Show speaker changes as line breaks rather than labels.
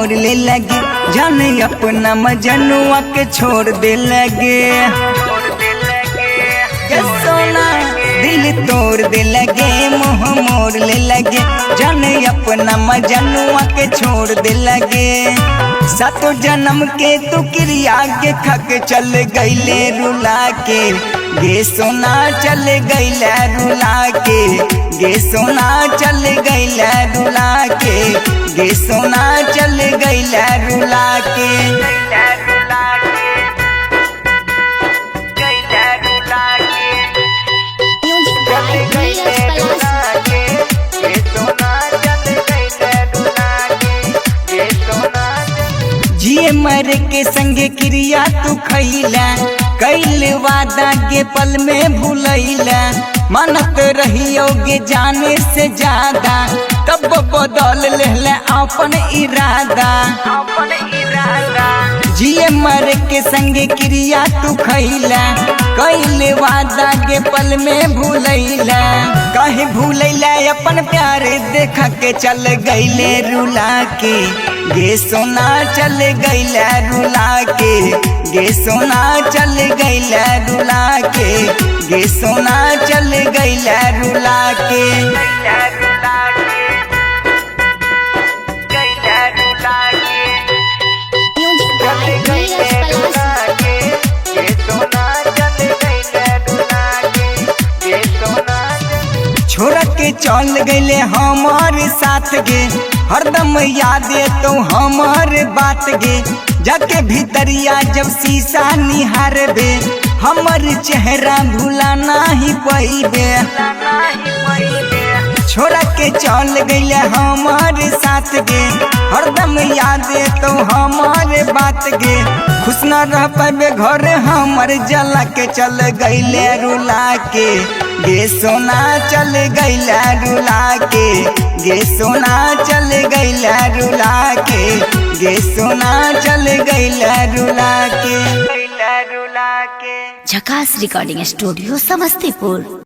मोर ले लगे, जाने अपना मजनुआ के छोड़ दे लगे। के सोना दिल तोड़ दे लगे, मुँह मोर ले लगे, जाने अपना मजनुआ के छोड़ दे लगे। सातों जन्म के तू क्रिया के खक चल गईले रुला के, गे सोना चल गईला रुला के, गे सोना चल गईला रुला के, गे सोना चल गईला रुला के। जिए मर के संगे क्रिया तू खैला, कैल वादा के पल में भूलैला। मानत रहियो गे जाने से ज्यादा, तब बदल लेला अपन इरादा। जिए मर के संगे क्रिया तू खैला, कैल वादा के पल में भूलैला। कहीं भूलैला अपन प्यार देख के चल गईले रुला के, गे सोना चल गईला रुला के, गे सोना चल गईला रुला के, गे सोना चल गईला रुला के। छोड़ के चल गईले हमार साथ गे, हरदम याद तो हमार बात गे। जाके भीतरिया जब शीशा निहारबे, हमर चेहरा भूला नहीं पैबे। छोड़ के चल गईले हमार साथ गे, हरदम याद तो हमार बात गे। खुश न रह पाबे घर हमर जला के चल गईले रुला के, गे सोना चल गईला रुला के, गे सोना चल गईला रुला के, गे सोना चल गईला रुला के।
झकास रिकॉर्डिंग स्टूडियो समस्तीपुर।